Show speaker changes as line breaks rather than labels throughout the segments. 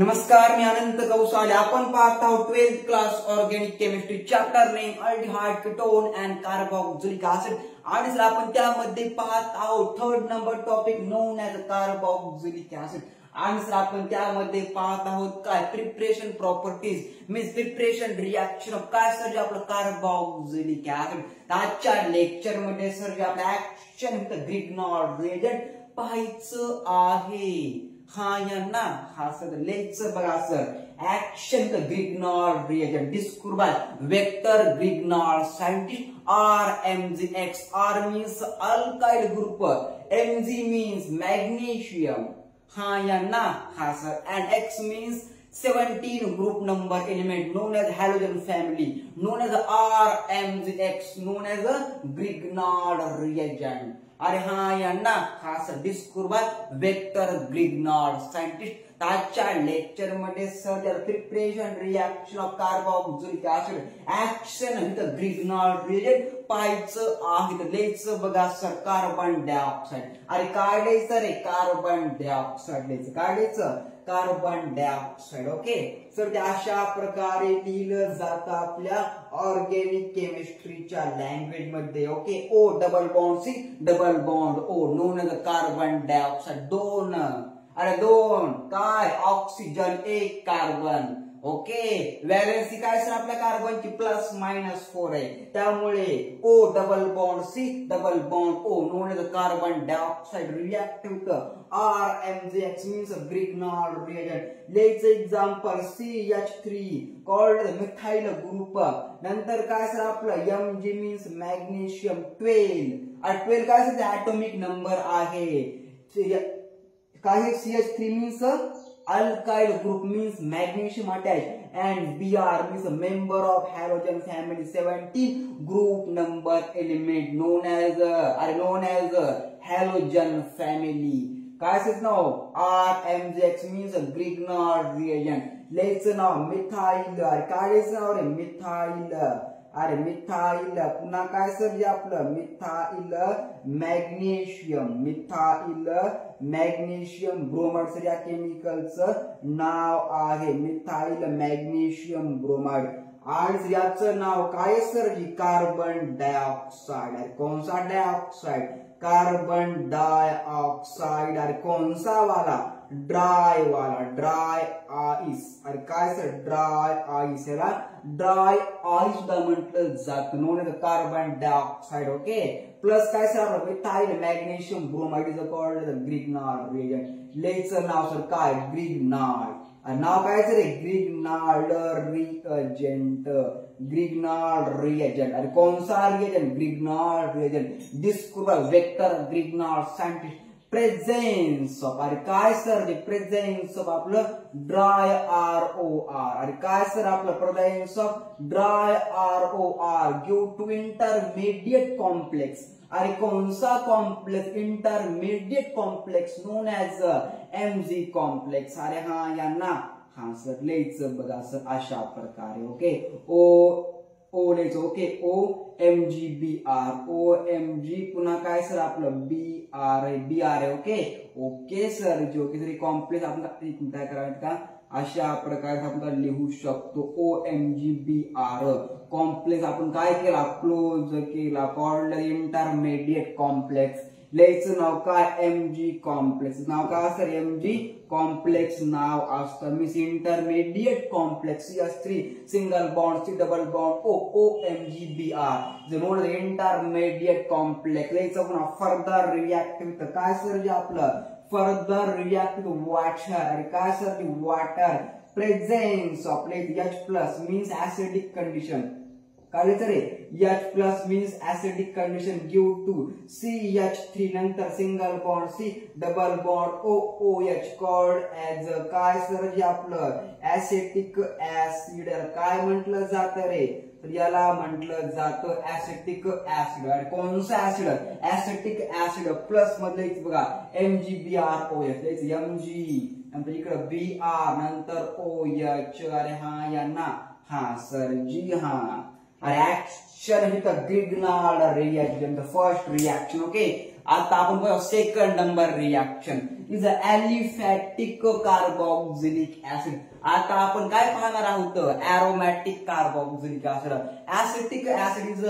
नमस्कार, मी अनंत कौसाले. आपण पाहत आहोत 12th class organic chemistry chapter name aldehyde ketone and carboxylic acid. आणि सर आपण त्यामध्ये पाहत आहोत 3rd number topic non as carboxylic acid. आणि सर आपण त्यामध्ये पाहत आहोत काय preparation properties means preparation reaction of काय सर जे आपलं कार्बोक्सिलिक ऍसिड. आजच्या लेक्चर मध्ये सर जे आपलं ऍक्शन विथ ग्रिग्नॉल रिएजंट पाहायचं आहे. हा यांना हा सर लेक्चर बघा sir. Action the Grignard reagent describe by Victor Grignard scientist RMgX. R means alkyl group, Mg means magnesium. हा यांना हा sir and X means 17 group number element known as halogen family known as RMgX known as a Grignard reagent. अरे हा यांना हा sir describe Victor Grignard scientist. आजच्या lecture मध्ये sir जर preparation reaction of carboxylic acid action with Grignard reagent पाहायचं आहे. लेचं बघा सर कार्बन डायऑक्साइड. अरे काय द्यायचं रे कार्बन डायऑक्साइड द्यायचं. काय द्यायचं कार्बन डायऑक्साइड. ओके सर ते अशा प्रकारे लिहिलं जातं आपल्या ऑर्गॅनिक केमिस्ट्रीच्या लँग्वेज मध्ये. Okay O double bond C double bond O known as carbon dioxide. दोन अरे दोन काय ऑक्सिजन एक कार्बन. ओके व्हॅलेन्सी काय सर आपल्या कार्बनची +-4 आहे. त्यामुळे O double bond C double bond O known as carbon dioxide react with RMgX means Grignard reagent. Let's example CH3 called methyl group. नंतर काय सर आपलं Mg means मॅग्नेशियम 12. 12 काय sir atomic number आहे. काय CH3 means alkyl group means magnesium attached and Br means a member of halogen family 17 group number element known as halogen family. काय असं नाव RMgX means a Grignard reagent. लेचं नाव methyl. काय नाव रे methyl. अरे मिथाइल पुन्हा काय सर जे आपलं मिथाइल मॅग्नेशियम ब्रोमाइड सर या केमिकलचं नाव आहे. Methyl magnesium bromide. आणि याचं नाव काय सर जी कार्बन डायऑक्साइड. अरे कोणसा डायऑक्साइड कार्बन डायऑक्साइड. अरे कोणसा वाला ड्राय वाला ड्राय आइस. अरे काय सर ड्राय आइस. याला ड्राय आइस सुद्धा म्हटलं जातं known as carbon dioxide. Okay plus काय sir methyl magnesium bromide is called Grignard reagent. लेचं नाव सर काय ग्रिग्नार्ड. नाव काय sir Grignard reagent. Grignard reagent. अरे कोणसा reagent Grignard reagent. Describe Victor Grignard scientist presence of. अरे काय सर ते प्रेझेन्स ऑफ आपलं ड्राय ROR. अरे काय सर आपलं presence of dry ROR give to intermediate complex. अरे कोणसा complex intermediate complex known as Mg complex. अरे हा यांना हा सर लिहायचं बघा सर अशा प्रकारे. ओके ओ लिहायचं. ओके OMgBr OMg पुन्हा काय सर आपलं BR आहे. ओके सर जो की कॉम्प्लेक्स आपण काय करायचं का अशा प्रकारे आपण लिहू शकतो. OMgBr कॉम्प्लेक्स आपण काय केला क्लोज केला कॉल्ड इंटरमिडिएट कॉम्प्लेक्स. लिहायचं नाव काय Mg कॉम्प्लेक्स. नाव काय सर Mg कॉम्प्लेक्स नाव असतं. Means intermediate complex CH3 single bond C double bond O OMgBr known intermediate complex. लिहायचं पुन्हा फर्दर रिएक्ट विथ काय सर जे आपलं फर्दर रिएक्ट विथ वॉटर. अरे काय sir water presence of H+ means acidic condition. काय रे H+ means acidic condition give to CH3 नंतर single bond C double bond OOH called as काय sir जे आपलं ऍसिटिक ऍसिड. काय म्हटलं जातं रे तर याला म्हटलं जातं ऍसिटिक ऍसिड. कोणसा ऍसिड ऍसिटिक ऍसिड. प्लस मधले बघा MgBrOH Mg नंतर इकडे Br नंतर OH. अरे हा यांना हा सर जी हा reaction with a Grignard reagent. The first reaction. Okay आता आपण second number reaction is aliphatic carboxylic acid. आता आपण काय पाहणार आहोत, aromatic carboxylic acid. Acetic acid is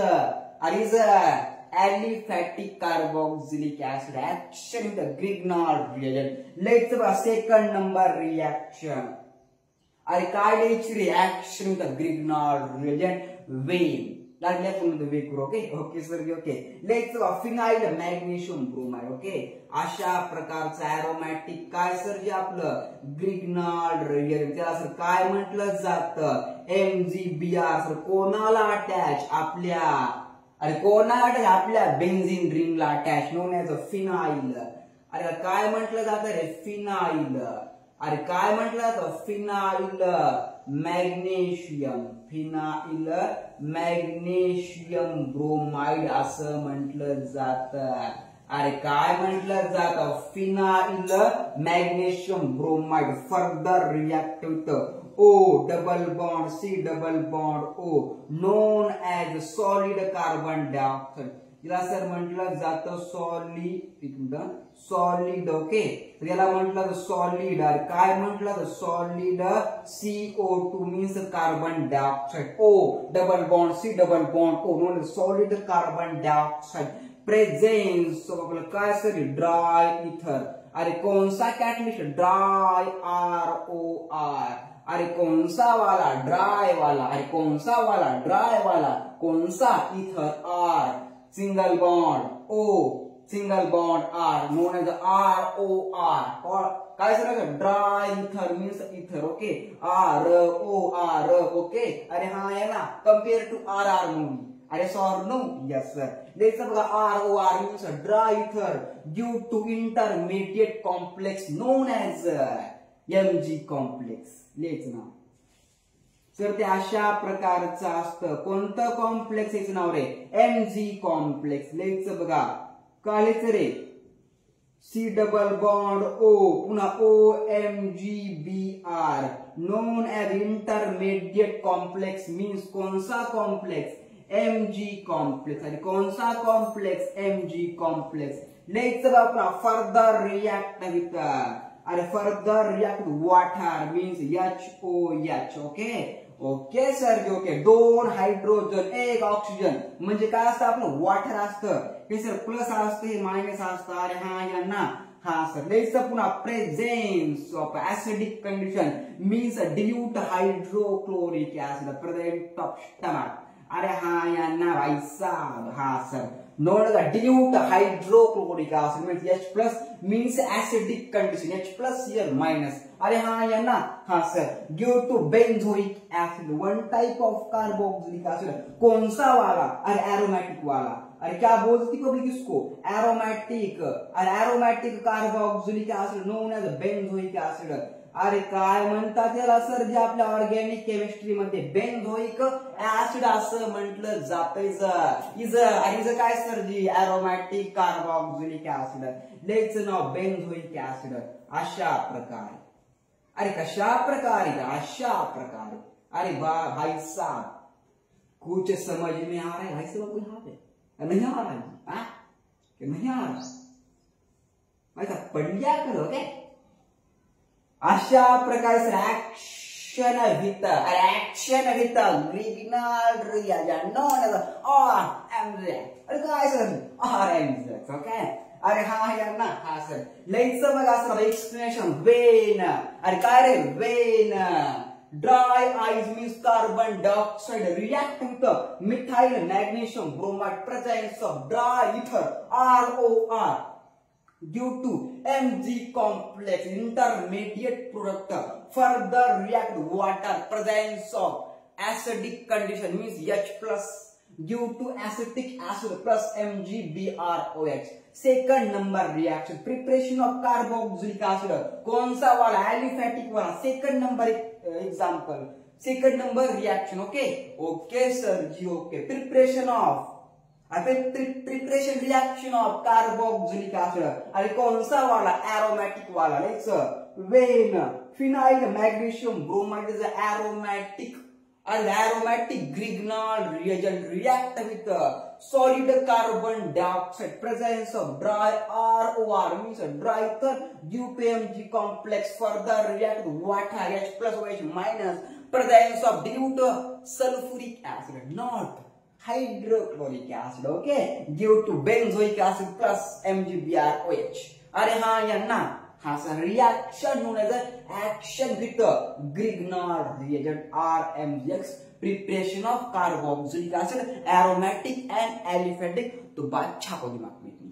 aliphatic carboxylic acid action in the Grignard reagent. Let's go second number reaction. अरे काय द्यायची reaction with Grignard reagent, Wien लागल्या पुन्हा वे करू. Okay okay sir okay. Let's phenyl magnesium bromide. Okay अशा प्रकारचं एरोमॅटिक काय sir जे आपलं ग्रिग्नार्ड रिएजंट, त्याला सर काय म्हटलं जातं, MgBr. सर कोणाला अटॅच, आपल्या अरे कोणाला अटॅच, आपल्या बेन्झीन रिंगला अटॅच, नोन एज फिनाइल. अरे काय म्हटलं जातं रे, फिनाइल. अरे काय म्हटलं जातं, phenyl magnesium, phenyl magnesium bromide असं म्हटलं जातं. अरे काय म्हटलं जातं, phenyl magnesium bromide further react with O double bond C double bond O known as solid carbon dioxide. याला सर म्हटलं जातं सॉलिड. ओके तर याला म्हटलं सॉलिड. काय म्हटलं, solid CO2 means carbon dioxide. O double bond C double bond O non solid carbon dioxide presence आपलं काय सर, ड्राय इथर. अरे कौन सा कॅटलिस्ट, ड्राय ROR. अरे कौन सा वाला, ड्राय वाला. अरे कौन सा वाला, ड्राय वाला. कौन सा, ether R single bond O single bond R known as ROR. और काय sir, dry ether means ether. Okay ROR. Okay अरे हा आहे ना, कम्पेअर टू RR मूवी. अरे सॉर नो, यस सर. लेट्स बघा ROR means dry ether due to intermediate complex known as Mg complex. लेच नाव सर ते अशा प्रकारचं असतं. कोणतं कॉम्प्लेक्स याचं नाव रे, Mg कॉम्प्लेक्स. लेच बघा कालेच रे, C डबल बॉन्ड O पुन्हा OMgBr known as intermediate complex means कोणसा कॉम्प्लेक्स, Mg कॉम्प्लेक्स. आणि कोणसा कॉम्प्लेक्स, Mg कॉम्प्लेक्स. लेच बघा फर्दर रिएक्ट विथ अरे further react water means HOH. Okay okay sir okay. दोन हायड्रोजन एक ऑक्सिजन म्हणजे काय असतं, आपलं वॉटर असतं. हे सर प्लस असतं, हे मायनस असतं. अरे हा यांना हा सर. लेट्स पुन्हा presence of acidic condition means dilute hydrochloric acid present of stomach. अरे हा यांना भाई साहब हा sir known as dilute hydrochloric acid means H plus means acidic condition, H plus here minus. अरे हाँ या ना, हाँ sir. due to benzoic acid one type of carboxylic acid. कौन सा वाला, अरे एरोमेटिक वाला. अरे क्या बोलती पब्लिक इसको, एरोमेटिक. अरे aromatic carboxylic acid known as benzoic acid. अरे काय म्हणतात त्याला सर, जे आपल्या ऑर्गॅनिक केमिस्ट्री मध्ये बेंझोइक ऍसिड असं म्हटलं जातं. इज काय सर, जी एरोमॅटिक कार्बोक्सिलिक ऍसिड. लेच नाव बेंझोइक ऍसिड. अशा प्रकारे. अरे कशा प्रकारे, अशा प्रकारे. अरे भाई साहब कुछ समझ में आ रहा है भाई साहब, कोई यहाँ पे नहीं आ रहा है, नहीं आ रहा भाई साहब, पढ़ लिया करो. ओके अशा प्रकारे sir action with Grignard reagent known as RMZ. अरे काय सर, RMZ. ओके अरे हा यांना हा सर. लेट्स बघा सर एक्सप्लेनेशन. वेन अरे काय रे, when dry ice means carbon dioxide react with methyl magnesium bromide presence of dry ether ROR due to Mg complex intermediate product further react water presence of acidic condition means H plus due to acetic acid plus MgBrOH. Second number reaction preparation of carboxylic acid. कौन सा वाला, aliphatic वाला. second number example, second number reaction. okay sir ji okay. preparation of preparation reaction of carboxylic acid. अरे कौन सा वाला, aromatic वाला. Let's when phenyl magnesium bromide is aromatic and aromatic grignard reagent react with solid carbon dioxide. Presence of dry ROR means dry due to Mg complex further react with water H plus OH minus. Presence of dilute sulfuric acid, not hydrochloric acid. Okay, due to benzoic acid plus MgBrOH. अरे हाँ यांना हा reaction known as action with Grignard reagent RMGX, preparation of carboxylic acid, aromatic and aliphatic. तो बात छापो दिमाग में.